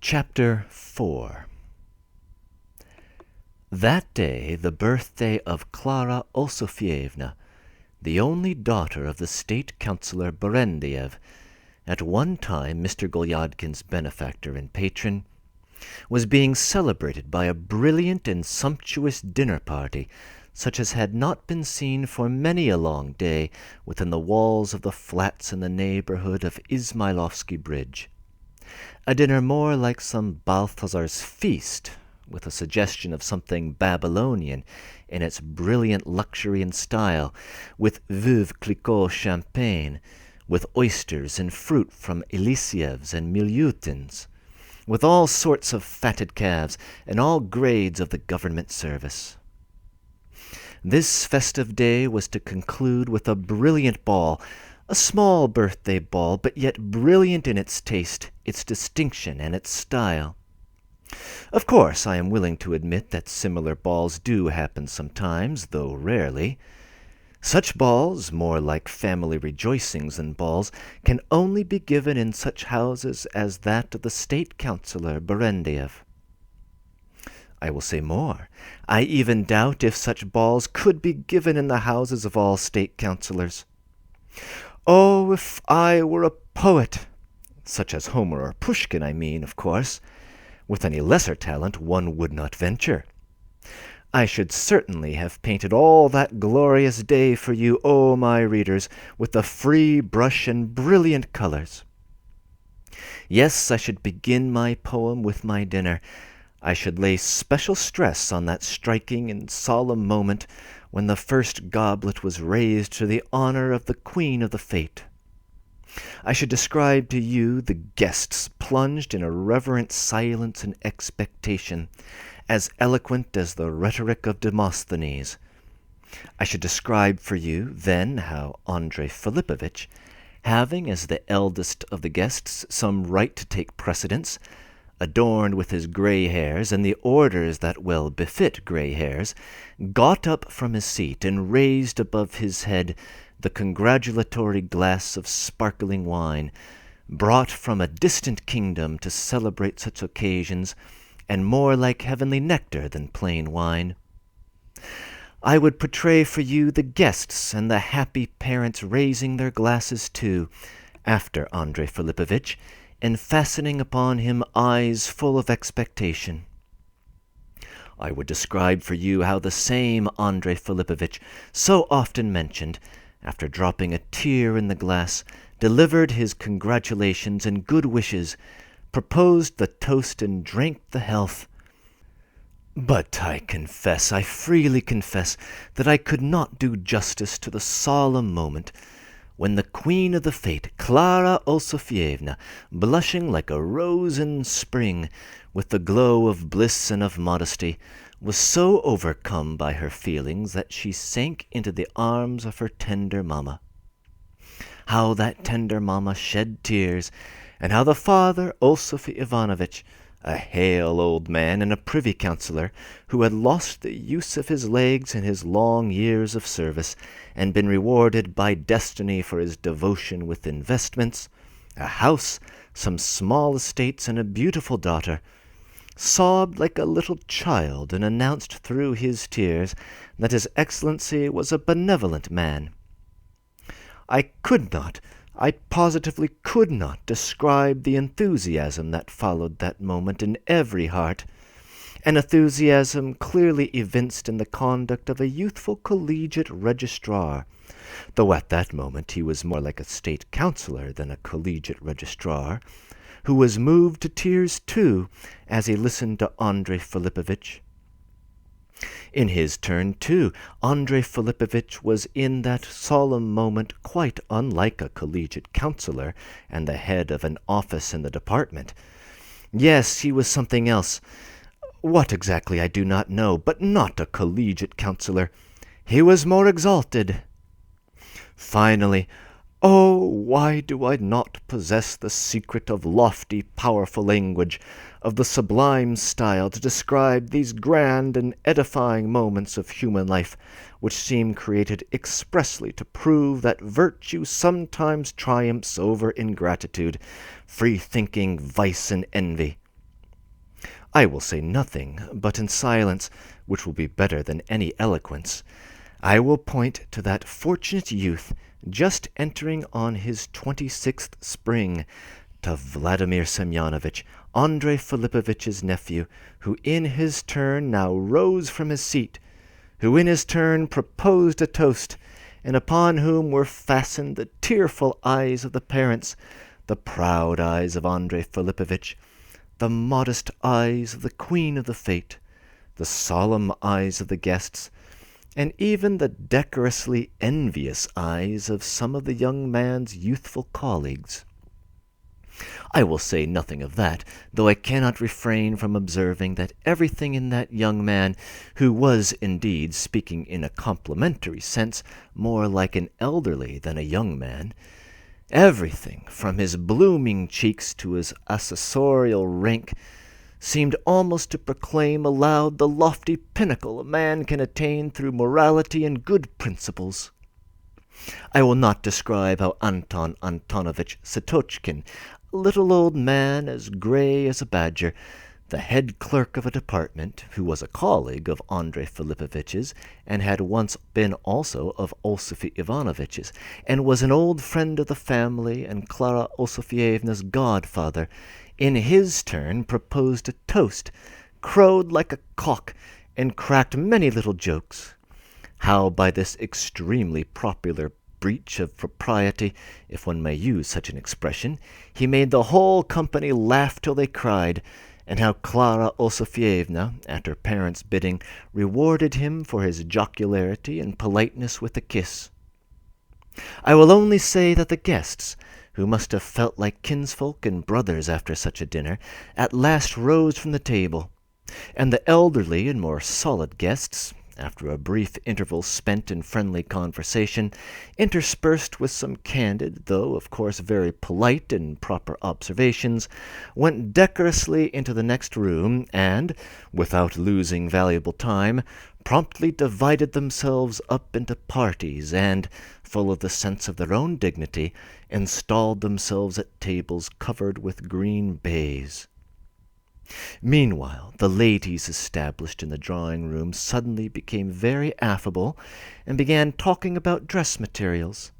Chapter 4. That day, the birthday of Clara Osofievna, the only daughter of the state councillor Berendiev, at one time Mr. Golyadkin's benefactor and patron, was being celebrated by a brilliant and sumptuous dinner party, such as had not been seen for many a long day within the walls of the flats in the neighbourhood of Izmailovsky Bridge. A dinner more like some Balthazar's feast, with a suggestion of something Babylonian in its brilliant luxury and style, with Veuve Clicquot champagne, with oysters and fruit from Elisiev's and Milyutin's, with all sorts of fatted calves and all grades of the government service. This festive day was to conclude with a brilliant ball, a small birthday ball, but yet brilliant in its taste, its distinction, and its style. Of course, I am willing to admit that similar balls do happen sometimes, though rarely. Such balls, more like family rejoicings than balls, can only be given in such houses as that of the state councillor Berendiev. I will say more. I even doubt if such balls could be given in the houses of all state councillors. Oh, if I were a poet, such as Homer or Pushkin, I mean, of course. With any lesser talent one would not venture. I should certainly have painted all that glorious day for you, O my readers, with a free brush and brilliant colours. Yes, I should begin my poem with my dinner. I should lay special stress on that striking and solemn moment when the first goblet was raised to the honour of the Queen of the Fete. I should describe to you the guests plunged in a reverent silence and expectation, as eloquent as the rhetoric of Demosthenes. I should describe for you, then, how Andrei Filipovitch, having as the eldest of the guests some right to take precedence, adorned with his grey hairs and the orders that well befit grey hairs, got up from his seat and raised above his head the congratulatory glass of sparkling wine, brought from a distant kingdom to celebrate such occasions, and more like heavenly nectar than plain wine. I would portray for you the guests and the happy parents raising their glasses too, after Andrei Filipovitch, and fastening upon him eyes full of expectation. I would describe for you how the same Andrei Filipovitch, so often mentioned, after dropping a tear in the glass, delivered his congratulations and good wishes, proposed the toast and drank the health. But I freely confess, that I could not do justice to the solemn moment when the Queen of the Fete, Clara Osofievna, blushing like a rose in spring, with the glow of bliss and of modesty, was so overcome by her feelings that she sank into the arms of her tender mamma. How that tender mamma shed tears, and how the father, Osify Ivanovitch, a hale old man and a privy councillor, who had lost the use of his legs in his long years of service, and been rewarded by destiny for his devotion with investments, a house, some small estates, and a beautiful daughter, sobbed like a little child and announced through his tears that His Excellency was a benevolent man. I positively could not describe the enthusiasm that followed that moment in every heart, an enthusiasm clearly evinced in the conduct of a youthful collegiate registrar, though at that moment he was more like a state councillor than a collegiate registrar, who was moved to tears too as he listened to Andrei Filipovitch. In his turn, too, Andrei Filipovitch was in that solemn moment quite unlike a collegiate councillor and the head of an office in the department. Yes, he was something else. What exactly I do not know, but not a collegiate councillor. He was more exalted. Finally, oh, why do I not possess the secret of lofty, powerful language, of the sublime style to describe these grand and edifying moments of human life, which seem created expressly to prove that virtue sometimes triumphs over ingratitude, free-thinking, vice, and envy. I will say nothing, but in silence, which will be better than any eloquence, I will point to that fortunate youth just entering on his 26th spring, to Vladimir Semyonovitch, Andrei Filipovitch's nephew, who in his turn now rose from his seat, who in his turn proposed a toast, and upon whom were fastened the tearful eyes of the parents, the proud eyes of Andrei Filipovitch, the modest eyes of the queen of the fete, the solemn eyes of the guests, and even the decorously envious eyes of some of the young man's youthful colleagues. I will say nothing of that, though I cannot refrain from observing that everything in that young man, who was indeed, speaking in a complimentary sense, more like an elderly than a young man, everything, from his blooming cheeks to his accessorial rank, seemed almost to proclaim aloud the lofty pinnacle a man can attain through morality and good principles. I will not describe how Anton Antonovitch Satochkin, a little old man as gray as a badger, the head clerk of a department, who was a colleague of Andrei Filipovitch's, and had once been also of Osify Ivanovitch's, and was an old friend of the family and Clara Osofievna's godfather, in his turn proposed a toast, crowed like a cock, and cracked many little jokes. How by this extremely popular breach of propriety, if one may use such an expression, he made the whole company laugh till they cried, and how Clara Osofievna, at her parents' bidding, rewarded him for his jocularity and politeness with a kiss. I will only say that the guests, who must have felt like kinsfolk and brothers after such a dinner, at last rose from the table, and the elderly and more solid guests, after a brief interval spent in friendly conversation, interspersed with some candid, though of course very polite and proper observations, went decorously into the next room, and, without losing valuable time, promptly divided themselves up into parties, and, full of the sense of their own dignity, installed themselves at tables covered with green baize. Meanwhile, the ladies established in the drawing-room suddenly became very affable, and began talking about dress materials.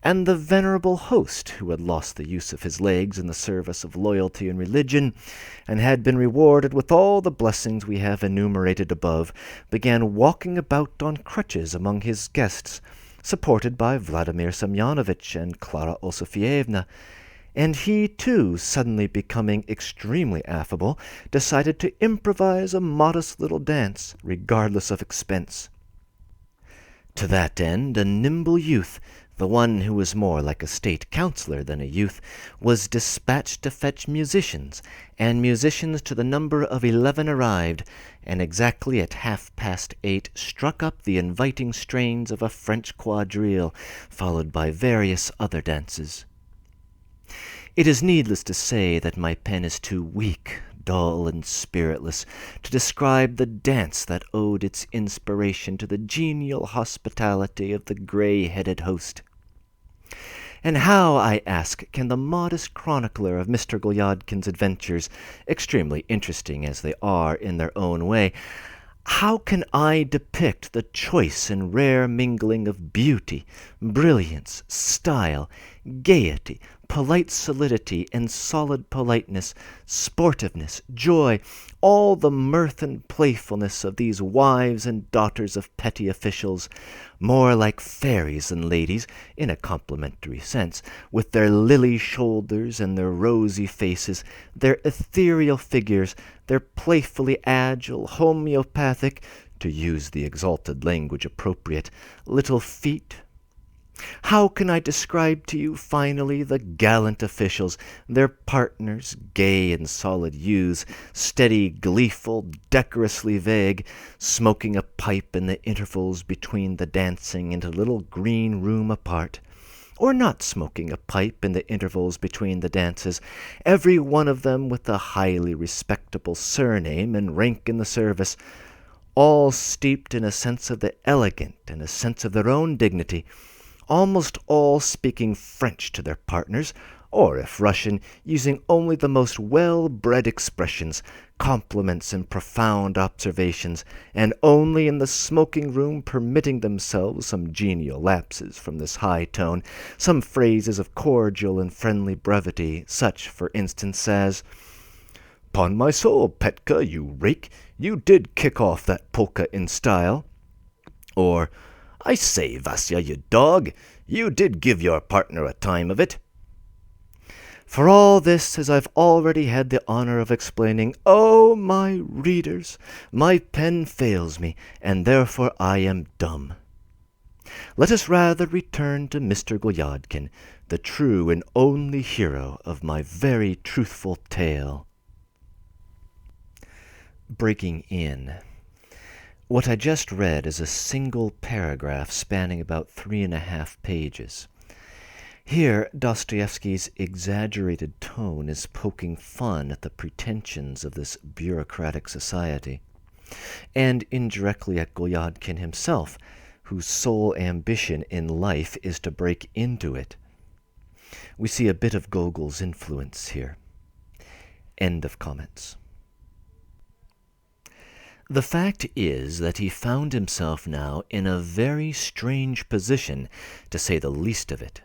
And the venerable host, who had lost the use of his legs in the service of loyalty and religion, and had been rewarded with all the blessings we have enumerated above, began walking about on crutches among his guests, supported by Vladimir Semyonovitch and Clara Osofievna, and he, too, suddenly becoming extremely affable, decided to improvise a modest little dance, regardless of expense. To that end, a nimble youth, the one who was more like a state councillor than a youth, was dispatched to fetch musicians, and musicians to the number of 11 arrived, and exactly at 8:30 struck up the inviting strains of a French quadrille, followed by various other dances. It is needless to say that my pen is too weak, dull, and spiritless to describe the dance that owed its inspiration to the genial hospitality of the grey-headed host. And how, I ask, can the modest chronicler of Mr. Golyadkin's adventures, extremely interesting as they are in their own way, how can I depict the choice and rare mingling of beauty, brilliance, style, gaiety, polite solidity and solid politeness, sportiveness, joy, all the mirth and playfulness of these wives and daughters of petty officials, more like fairies than ladies, in a complimentary sense, with their lily shoulders and their rosy faces, their ethereal figures, their playfully agile, homeopathic, to use the exalted language appropriate, little feet. How can I describe to you, finally, the gallant officials, their partners, gay and solid youths, steady, gleeful, decorously vague, smoking a pipe in the intervals between the dancing in a little green room apart, or not smoking a pipe in the intervals between the dances, every one of them with a highly respectable surname and rank in the service, all steeped in a sense of the elegant and a sense of their own dignity, almost all speaking French to their partners, or if Russian, using only the most well-bred expressions, compliments and profound observations, and only in the smoking-room permitting themselves some genial lapses from this high tone, some phrases of cordial and friendly brevity, such, for instance, as, "'Pon my soul, Petka, you rake, you did kick off that polka in style," or, "I say, Vasya, you dog, you did give your partner a time of it." For all this, as I've already had the honor of explaining, oh, my readers, my pen fails me, and therefore I am dumb. Let us rather return to Mr. Golyadkin, the true and only hero of my very truthful tale. Breaking in. What I just read is a single paragraph spanning about 3.5 pages. Here, Dostoevsky's exaggerated tone is poking fun at the pretensions of this bureaucratic society, and indirectly at Golyadkin himself, whose sole ambition in life is to break into it. We see a bit of Gogol's influence here. End of comments. The fact is that he found himself now in a very strange position, to say the least of it.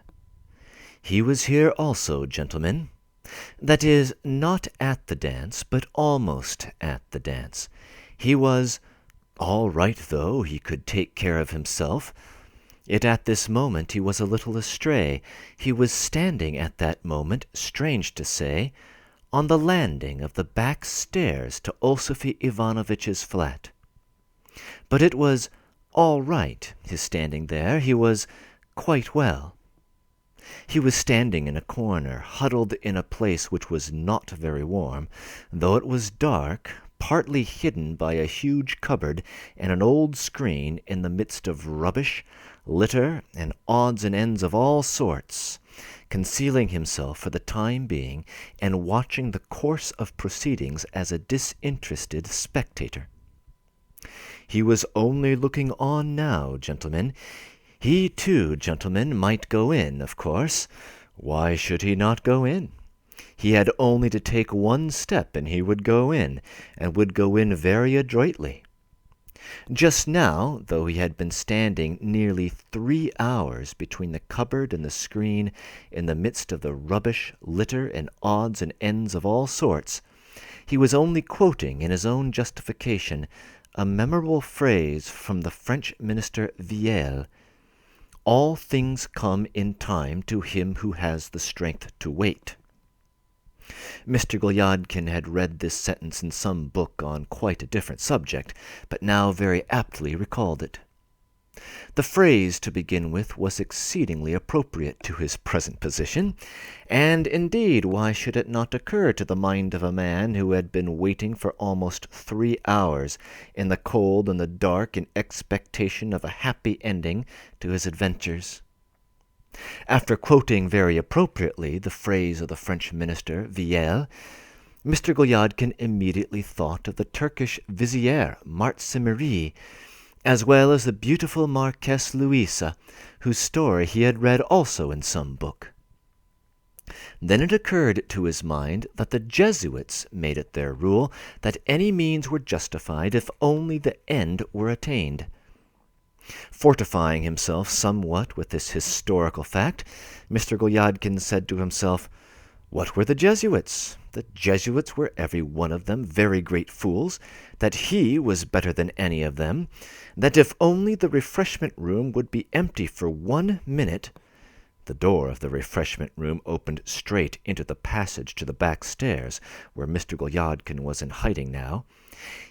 He was here also, gentlemen. That is, not at the dance, but almost at the dance. He was all right, though he could take care of himself. Yet at this moment he was a little astray. He was standing at that moment, strange to say, on the landing of the back stairs to Osify Ivanovitch's flat. But it was all right, his standing there. He was quite well. He was standing in a corner, huddled in a place which was not very warm, though it was dark, partly hidden by a huge cupboard and an old screen in the midst of rubbish, litter, and odds and ends of all sorts, concealing himself for the time being and watching the course of proceedings as a disinterested spectator. He was only looking on now, gentlemen. He too, gentlemen, might go in, of course. Why should he not go in? He had only to take one step and he would go in, and would go in very adroitly. Just now, though he had been standing nearly 3 hours between the cupboard and the screen, in the midst of the rubbish, litter, and odds and ends of all sorts, he was only quoting in his own justification a memorable phrase from the French minister Viel, "All things come in time to him who has the strength to wait." Mr. Golyadkin had read this sentence in some book on quite a different subject, but now very aptly recalled it. The phrase, to begin with, was exceedingly appropriate to his present position, and indeed, why should it not occur to the mind of a man who had been waiting for almost 3 hours in the cold and the dark in expectation of a happy ending to his adventures? After quoting very appropriately the phrase of the French minister, Viel, Mr. Golyadkin immediately thought of the Turkish vizier, Martzimerie, as well as the beautiful Marquess Louisa, whose story he had read also in some book. Then it occurred to his mind that the Jesuits made it their rule that any means were justified if only the end were attained. Fortifying himself somewhat with this historical fact, Mr. Golyadkin said to himself, what were the Jesuits? The Jesuits were every one of them very great fools, that he was better than any of them, that if only the refreshment-room would be empty for 1 minute, the door of the refreshment-room opened straight into the passage to the back stairs, where Mr. Golyadkin was in hiding now,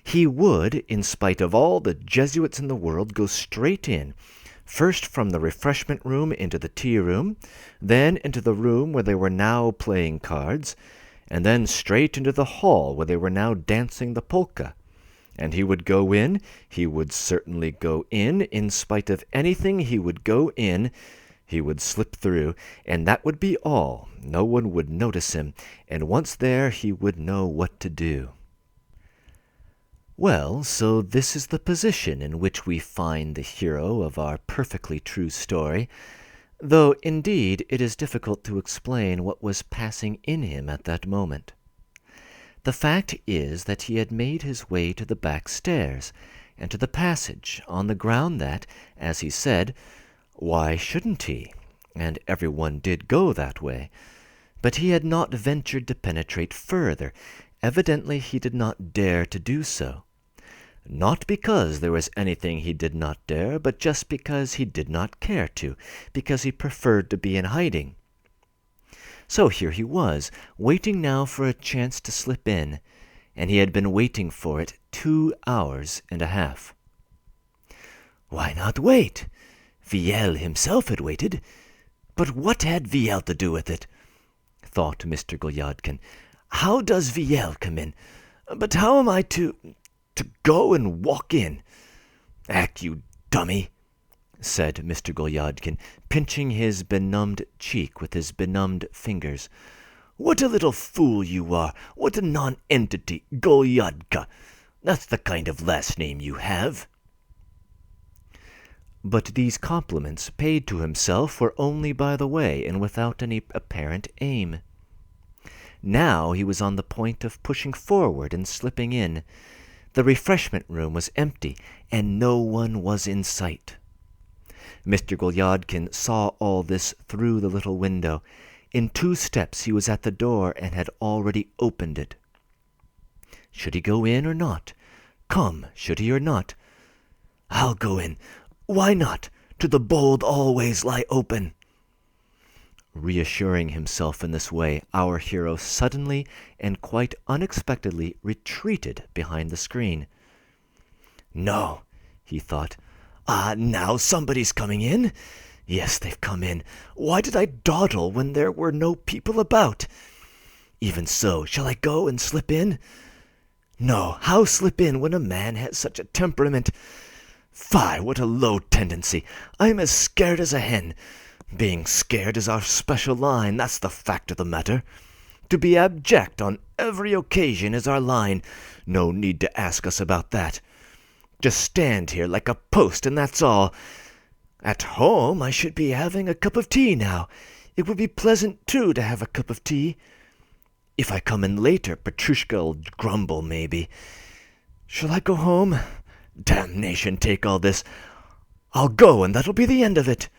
he would, in spite of all the Jesuits in the world, go straight in, first from the refreshment-room into the tea-room, then into the room where they were now playing cards, and then straight into the hall where they were now dancing the polka. And he would go in, he would certainly go in spite of anything he would go in, he would slip through, and that would be all. No one would notice him, and once there he would know what to do. Well, so this is the position in which we find the hero of our perfectly true story. though indeed it is difficult to explain what was passing in him at that moment. The fact is that he had made his way to the back stairs, and to the passage, on the ground that, as he said, why shouldn't he? And everyone did go that way. But he had not ventured to penetrate further. Evidently he did not dare to do so. Not because there was anything he did not dare, but just because he did not care to, because he preferred to be in hiding. So here he was, waiting now for a chance to slip in, and he had been waiting for it 2 hours and a half. Why not wait? Viel himself had waited. But what had Viel to do with it? Thought Mr. Golyadkin. How does Viel come in? But how am I to go and walk in? Ack, you dummy, said Mr. Golyadkin, pinching his benumbed cheek with his benumbed fingers. What a little fool you are! What a nonentity! Golyadka! That's the kind of last name you have. But these compliments paid to himself were only by the way, and without any apparent aim. Now he was on the point of pushing forward and slipping in. The refreshment room was empty, and no one was in sight. Mr. Golyadkin saw all this through the little window. In 2 steps he was at the door, and had already opened it. Should he go in or not? Come, should he or not? I'll go in. Why not? To the bold always lie open. Reassuring himself in this way, our hero suddenly and quite unexpectedly retreated behind the screen. No, he thought. Now somebody's coming in. Yes, they've come in. Why did I dawdle when there were no people about? Even so, shall I go and slip in? No, how slip in when a man has such a temperament? Fie, what a low tendency! I'm as scared as a hen. Being scared is our special line, that's the fact of the matter. To be abject on every occasion is our line. No need to ask us about that. Just stand here like a post, and that's all. At home I should be having a cup of tea now. It would be pleasant, too, to have a cup of tea. If I come in later, Petrushka'll grumble, maybe. Shall I go home? Damnation take all this. I'll go, and that'll be the end of it.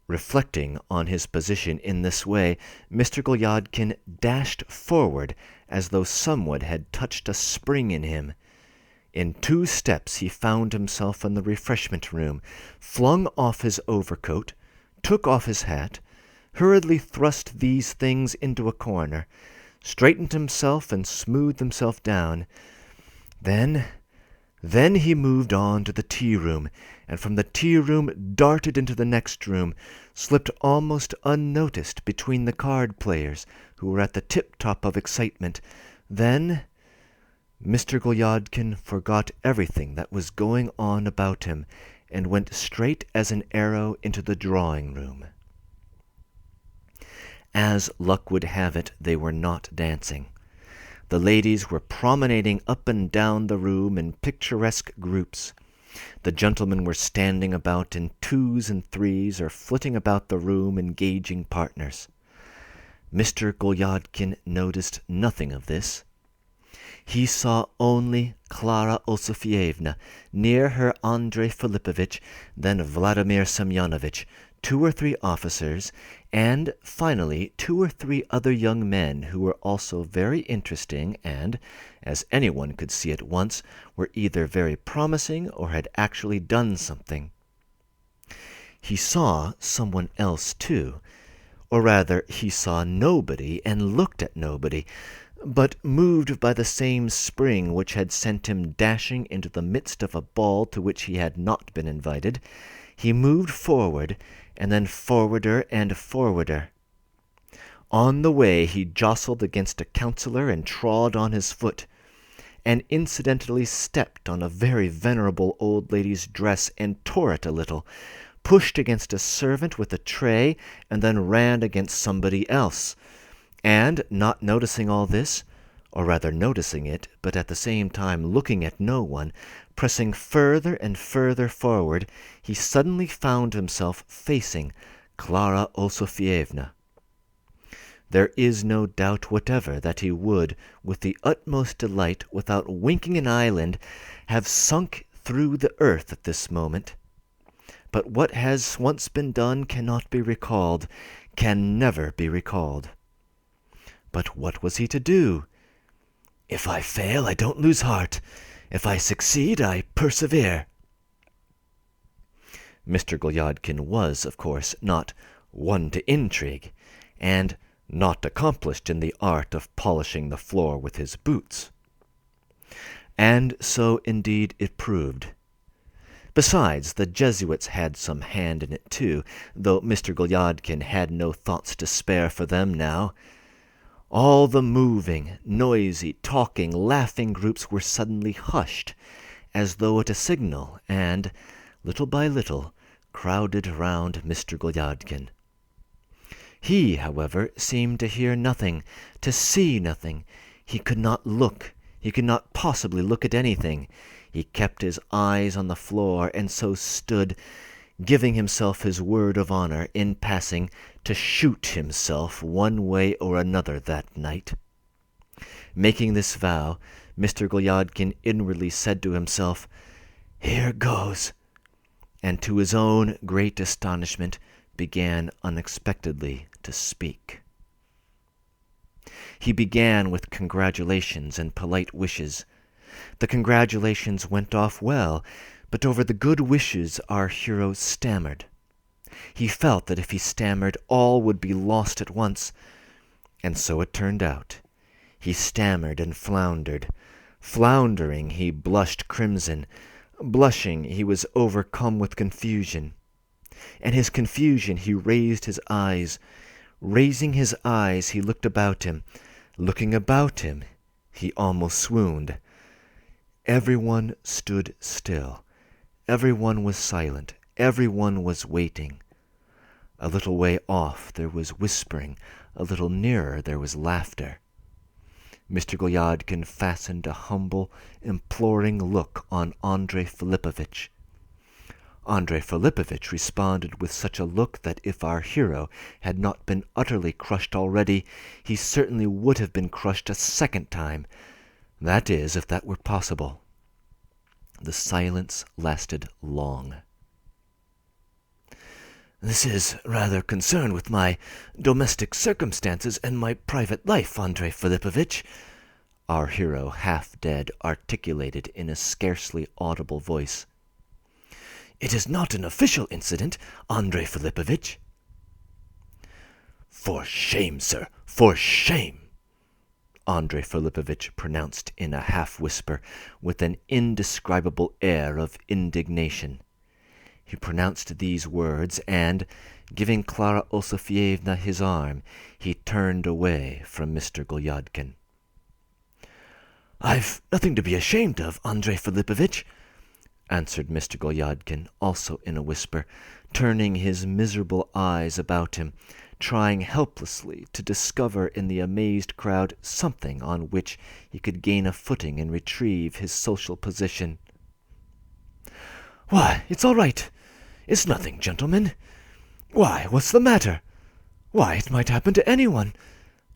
Reflecting on his position in this way, Mr. Golyadkin dashed forward as though someone had touched a spring in him. In 2 steps he found himself in the refreshment room, flung off his overcoat, took off his hat, hurriedly thrust these things into a corner, straightened himself and smoothed himself down. Then he moved on to the tea-room, and from the tea-room darted into the next room, slipped almost unnoticed between the card-players, who were at the tip-top of excitement. Then Mr. Golyadkin forgot everything that was going on about him, and went straight as an arrow into the drawing-room. As luck would have it, they were not dancing. The ladies were promenading up and down the room in picturesque groups. The gentlemen were standing about in 2s and 3s, or flitting about the room engaging partners. Mr. Golyadkin noticed nothing of this. He saw only Clara Osofievna, near her Andrei Filipovitch, then Vladimir Semyonovitch, 2 or 3 officers, and finally 2 or 3 other young men who were also very interesting and, as anyone could see at once, were either very promising or had actually done something. He saw someone else too, or rather he saw nobody and looked at nobody, but moved by the same spring which had sent him dashing into the midst of a ball to which he had not been invited, he moved forward, and then forwarder and forwarder. On the way he jostled against a councillor and trod on his foot, and incidentally stepped on a very venerable old lady's dress and tore it a little, pushed against a servant with a tray, and then ran against somebody else, and, not noticing all this, or rather noticing it, but at the same time looking at no one, pressing further and further forward, he suddenly found himself facing Clara Osofievna. There is no doubt whatever that he would, with the utmost delight, without winking an eyelid, have sunk through the earth at this moment. But what has once been done cannot be recalled, can never be recalled. But what was he to do? "If I fail, I don't lose heart. If I succeed, I persevere." Mr. Golyadkin was, of course, not one to intrigue, and not accomplished in the art of polishing the floor with his boots. And so indeed it proved. Besides, the Jesuits had some hand in it too, though Mr. Golyadkin had no thoughts to spare for them now. All the moving, noisy, talking, laughing groups were suddenly hushed, as though at a signal, and, little by little, crowded round Mr. Golyadkin. He, however, seemed to hear nothing, to see nothing. He could not look. He could not possibly look at anything. He kept his eyes on the floor, and so stood, giving himself his word of honor, in passing, to shoot himself one way or another that night. Making this vow, Mr. Golyadkin inwardly said to himself, "Here goes," and to his own great astonishment began unexpectedly to speak. He began with congratulations and polite wishes. The congratulations went off well, but over the good wishes our hero stammered. He felt that if he stammered all would be lost at once, and so it turned out. He stammered and floundered. Floundering, he blushed crimson. Blushing, he was overcome with confusion. In his confusion he raised his eyes. Raising his eyes, he looked about him. Looking about him, he almost swooned. Everyone stood still. Everyone was silent. Everyone was waiting. A little way off there was whispering. A little nearer there was laughter. Mr. Golyadkin fastened a humble, imploring look on Andrei Filipovitch. Andrei Filipovitch responded with such a look that if our hero had not been utterly crushed already, he certainly would have been crushed a second time. That is, if that were possible. The silence lasted long. "This is rather concerned with my domestic circumstances and my private life, Andrei Filipovitch," our hero, half dead, articulated in a scarcely audible voice. "It is not an official incident, Andrei Filipovitch." "For shame, sir, for shame!" Andrei Filipovitch pronounced in a half-whisper, with an indescribable air of indignation. He pronounced these words, and, giving Clara Osofievna his arm, he turned away from Mr. Golyadkin. "I've nothing to be ashamed of, Andrei Filipovitch," answered Mr. Golyadkin, also in a whisper, turning his miserable eyes about him, trying helplessly to discover in the amazed crowd something on which he could gain a footing and retrieve his social position. "Why, it's all right. It's nothing, gentlemen. Why, what's the matter? Why, it might happen to anyone,"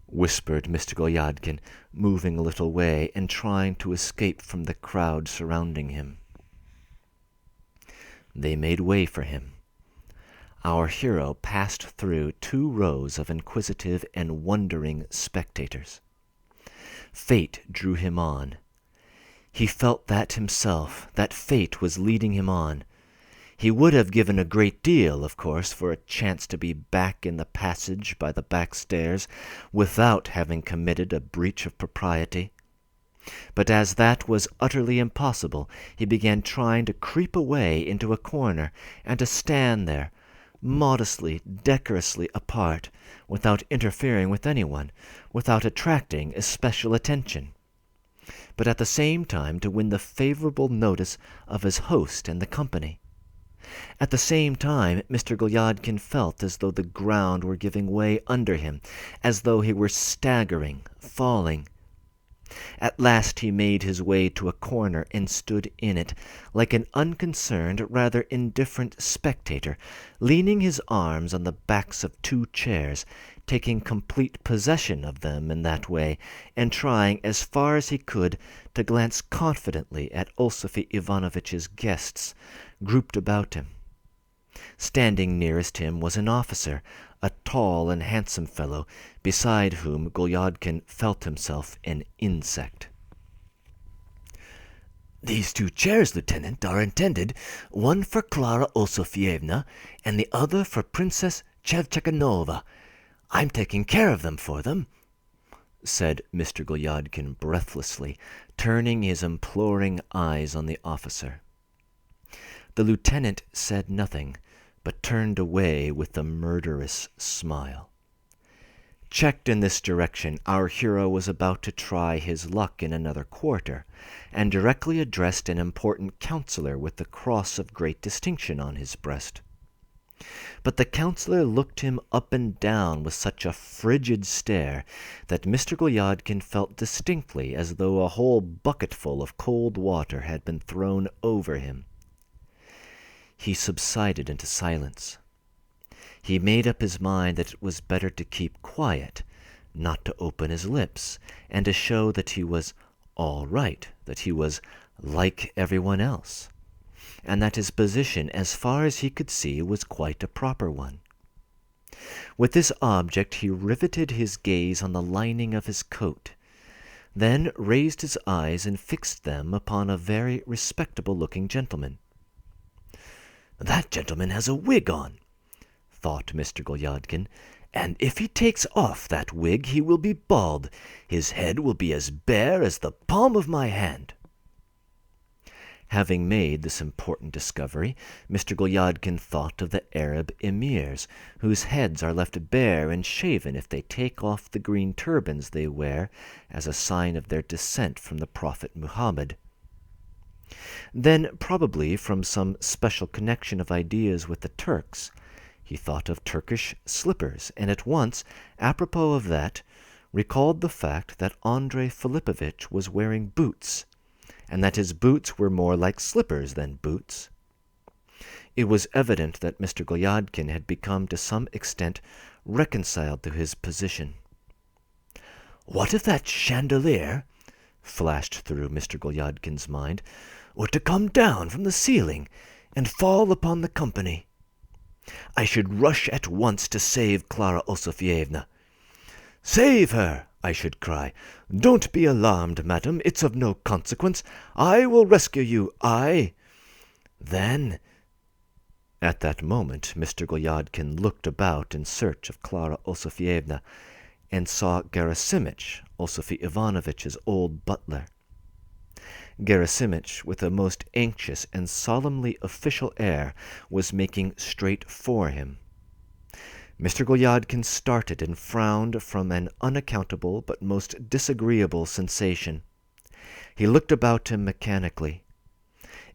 whispered Mr. Golyadkin, moving a little way and trying to escape from the crowd surrounding him. They made way for him. Our hero passed through 2 rows of inquisitive and wondering spectators. Fate drew him on. He felt that himself, that fate was leading him on. He would have given a great deal, of course, for a chance to be back in the passage by the back stairs without having committed a breach of propriety. But as that was utterly impossible, he began trying to creep away into a corner and to stand there, modestly, decorously apart, without interfering with anyone, without attracting especial attention, but at the same time to win the favorable notice of his host and the company. At the same time, Mr. Golyadkin felt as though the ground were giving way under him, as though he were staggering, falling. At last he made his way to a corner and stood in it, like an unconcerned, rather indifferent spectator, leaning his arms on the backs of two chairs, taking complete possession of them in that way, and trying, as far as he could, to glance confidently at Osify Ivanovitch's guests, grouped about him. Standing nearest him was an officer, a tall and handsome fellow, beside whom Golyadkin felt himself an insect. "These two chairs, Lieutenant, are intended, one for Clara Osifyevna and the other for Princess Chevchakanova. I'm taking care of them for them," said Mr. Golyadkin breathlessly, turning his imploring eyes on the officer. The lieutenant said nothing, but turned away with a murderous smile. Checked in this direction, our hero was about to try his luck in another quarter, and directly addressed an important councillor with the cross of great distinction on his breast. But the councillor looked him up and down with such a frigid stare that Mr. Golyadkin felt distinctly as though a whole bucketful of cold water had been thrown over him. He subsided into silence. He made up his mind that it was better to keep quiet, not to open his lips, and to show that he was all right, that he was like everyone else, and that his position, as far as he could see, was quite a proper one. With this object he riveted his gaze on the lining of his coat, then raised his eyes and fixed them upon a very respectable-looking gentleman. "That gentleman has a wig on," thought Mr. Golyadkin, "and if he takes off that wig he will be bald. His head will be as bare as the palm of my hand." Having made this important discovery, Mr. Golyadkin thought of the Arab emirs, whose heads are left bare and shaven if they take off the green turbans they wear as a sign of their descent from the Prophet Muhammad. Then, probably from some special connection of ideas with the Turks, he thought of Turkish slippers, and at once, apropos of that, recalled the fact that Andrei Filipovitch was wearing boots, and that his boots were more like slippers than boots. It was evident that Mr. Golyadkin had become to some extent reconciled to his position. "What if that chandelier," flashed through Mr. Golyadkin's mind, "were to come down from the ceiling and fall upon the company? I should rush at once to save Clara Osifyevna. 'Save her!' I should cry. 'Don't be alarmed, madam, it's of no consequence. I will rescue you, I—' Then—" At that moment Mr. Golyadkin looked about in search of Clara Osifyevna, and saw Gerasimych, Osify Ivanovitch's old butler. Gerasimych, with a most anxious and solemnly official air, was making straight for him. Mr. Golyadkin started and frowned from an unaccountable but most disagreeable sensation. He looked about him mechanically.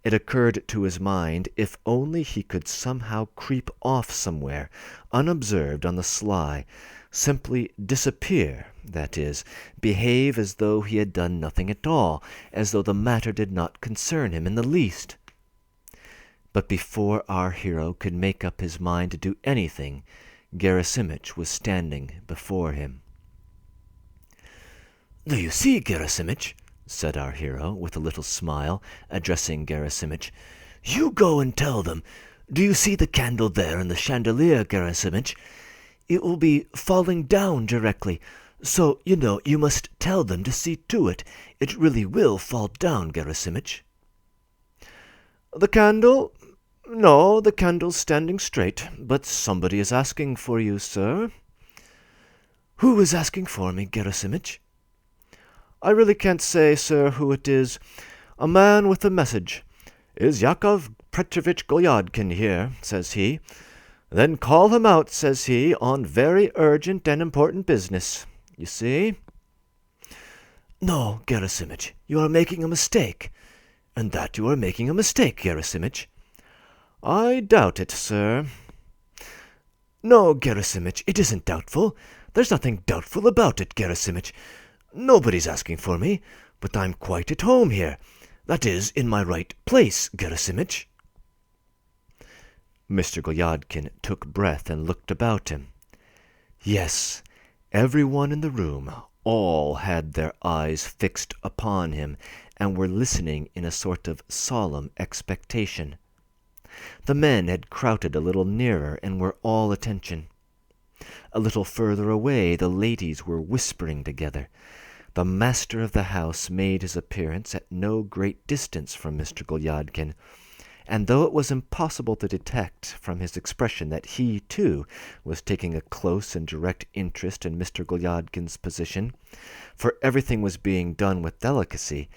It occurred to his mind, if only he could somehow creep off somewhere, unobserved on the sly, simply disappear, that is, behave as though he had done nothing at all, as though the matter did not concern him in the least. But before our hero could make up his mind to do anything, Gerasimych was standing before him. "Do you see, Gerasimych?" said our hero, with a little smile, addressing Gerasimych. "You go and tell them. Do you see the candle there in the chandelier, Gerasimych? It will be falling down directly, so, you know, you must tell them to see to it. It really will fall down, Gerasimych." "The candle? No, the candle's standing straight, but somebody is asking for you, sir." "Who is asking for me, Gerasimych?" "I really can't say, sir, who it is. A man with a message. 'Is Yakov Petrovitch Golyadkin here?' says he. 'Then call him out,' says he, 'on very urgent and important business.' You see?" "No, Gerasimych, you are making a mistake. And that you are making a mistake, Gerasimych." "I doubt it, sir." "No, Gerasimych, it isn't doubtful. There's nothing doubtful about it, Gerasimych. Nobody's asking for me, but I'm quite at home here. That is, in my right place, Gerasimych." Mr. Golyadkin took breath and looked about him. Yes, everyone in the room, all had their eyes fixed upon him, and were listening in a sort of solemn expectation. The men had crowded a little nearer and were all attention. A little further away the ladies were whispering together. The master of the house made his appearance at no great distance from Mr. Golyadkin, and though it was impossible to detect from his expression that he, too, was taking a close and direct interest in Mr. Golyadkin's position, for everything was being done with delicacy,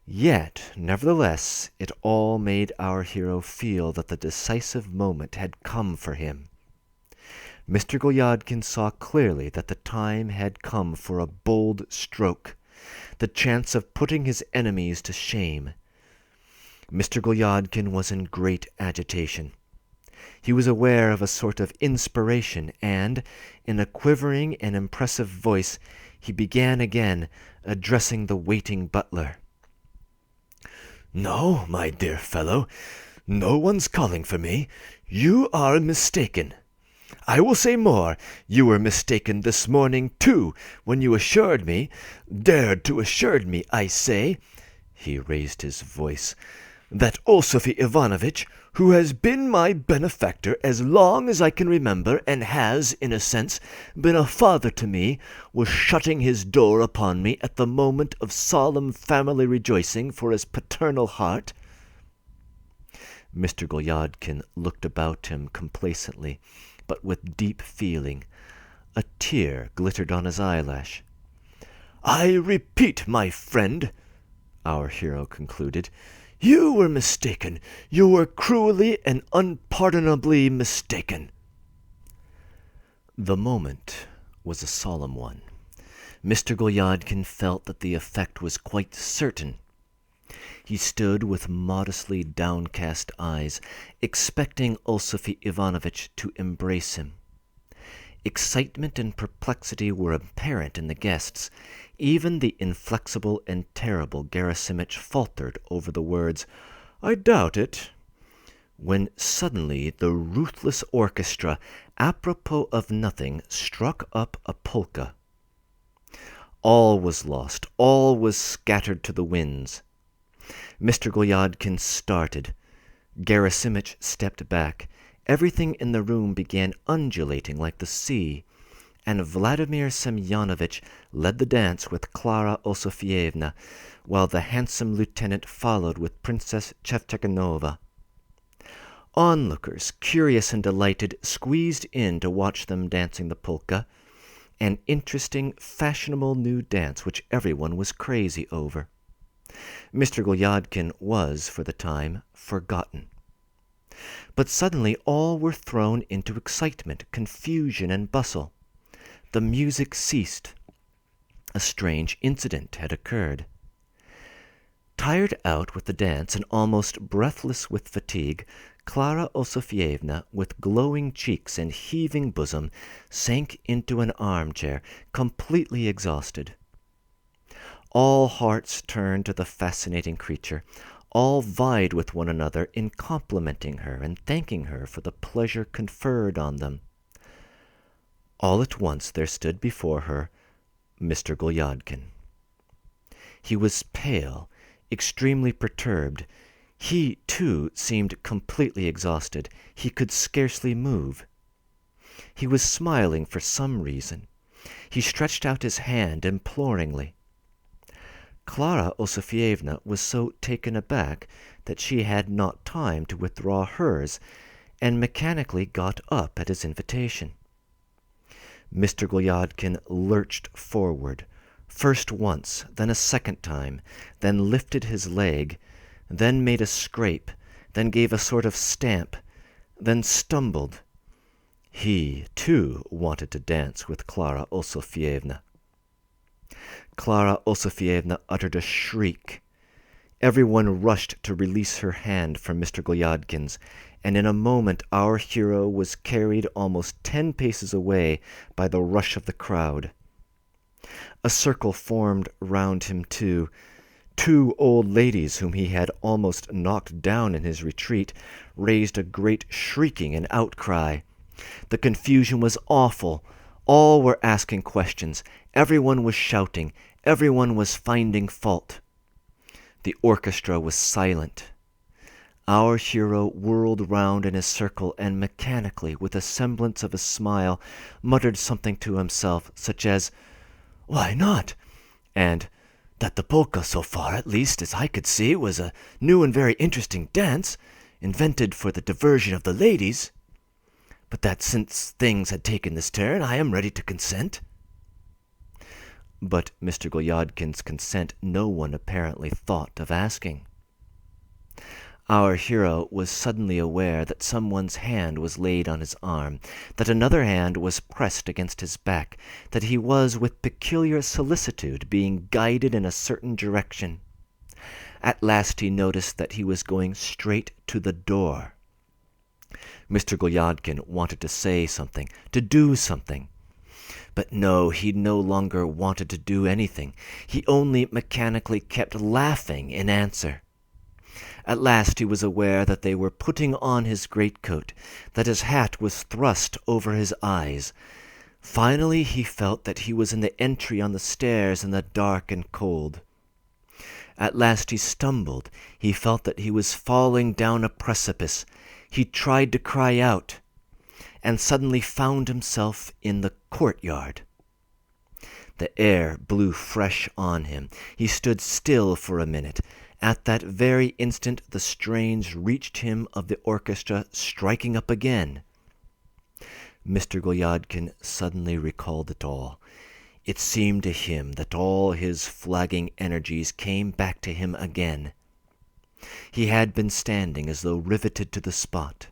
yet, nevertheless, it all made our hero feel that the decisive moment had come for him. Mr. Golyadkin saw clearly that the time had come for a bold stroke, the chance of putting his enemies to shame. Mr. Golyadkin was in great agitation. He was aware of a sort of inspiration, and, in a quivering and impressive voice, he began again, addressing the waiting butler. "No, my dear fellow, no one's calling for me. You are mistaken. I will say more. You were mistaken this morning, too, when you dared to assure me, I say," he raised his voice, "that Osofy Ivanovitch, who has been my benefactor as long as I can remember, and has, in a sense, been a father to me, was shutting his door upon me at the moment of solemn family rejoicing for his paternal heart." Mr. Golyadkin looked about him complacently, but with deep feeling. A tear glittered on his eyelash. "I repeat, my friend," our hero concluded, "you were mistaken. You were cruelly and unpardonably mistaken." The moment was a solemn one. Mr. Golyadkin felt that the effect was quite certain. He stood with modestly downcast eyes, expecting Osofy Ivanovitch to embrace him. Excitement and perplexity were apparent in the guests. Even the inflexible and terrible Gerasimych faltered over the words, "I doubt it," when suddenly the ruthless orchestra, apropos of nothing, struck up a polka. All was lost, all was scattered to the winds. Mr. Golyadkin started. Gerasimych stepped back. Everything in the room began undulating like the sea, and Vladimir Semyonovitch led the dance with Clara Osofievna, while the handsome lieutenant followed with Princess Chevchakanova. Onlookers, curious and delighted, squeezed in to watch them dancing the polka, an interesting, fashionable new dance which everyone was crazy over. Mr. Golyadkin was, for the time, forgotten. But suddenly all were thrown into excitement, confusion, and bustle. The music ceased. A strange incident had occurred. Tired out with the dance and almost breathless with fatigue, Clara Osofievna, with glowing cheeks and heaving bosom, sank into an armchair, completely exhausted. All hearts turned to the fascinating creature. All vied with one another in complimenting her and thanking her for the pleasure conferred on them. All at once there stood before her Mr. Golyadkin. He was pale, extremely perturbed. He, too, seemed completely exhausted. He could scarcely move. He was smiling for some reason. He stretched out his hand imploringly. Clara Osofievna was so taken aback that she had not time to withdraw hers, and mechanically got up at his invitation. Mr. Golyadkin lurched forward, first once, then a second time, then lifted his leg, then made a scrape, then gave a sort of stamp, then stumbled. He, too, wanted to dance with Clara Osofievna. Clara Osofievna uttered a shriek. Everyone rushed to release her hand from Mr. Golyadkin's, and in a moment our hero was carried almost 10 paces away by the rush of the crowd. A circle formed round him too. Two old ladies, whom he had almost knocked down in his retreat, raised a great shrieking and outcry. The confusion was awful. All were asking questions. Everyone was shouting. Everyone was finding fault. The orchestra was silent. Our hero whirled round in a circle and mechanically, with a semblance of a smile, muttered something to himself, such as, "Why not?" and "that the polka, so far at least as I could see, was a new and very interesting dance, invented for the diversion of the ladies. But that since things had taken this turn, I am ready to consent." But Mr. Golyadkin's consent no one apparently thought of asking. Our hero was suddenly aware that someone's hand was laid on his arm, that another hand was pressed against his back, that he was with peculiar solicitude being guided in a certain direction. At last he noticed that he was going straight to the door. Mr. Golyadkin wanted to say something, to do something. But no, he no longer wanted to do anything. He only mechanically kept laughing in answer. At last he was aware that they were putting on his greatcoat, that his hat was thrust over his eyes. Finally he felt that he was in the entry on the stairs in the dark and cold. At last he stumbled. He felt that he was falling down a precipice. He tried to cry out, and suddenly found himself in the courtyard. The air blew fresh on him. He stood still for a minute. At that very instant the strains reached him of the orchestra striking up again. Mr. Golyadkin suddenly recalled it all. It seemed to him that all his flagging energies came back to him again. He had been standing as though riveted to the spot,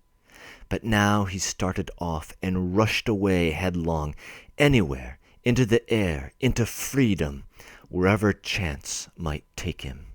but now he started off and rushed away headlong, anywhere, into the air, into freedom, wherever chance might take him.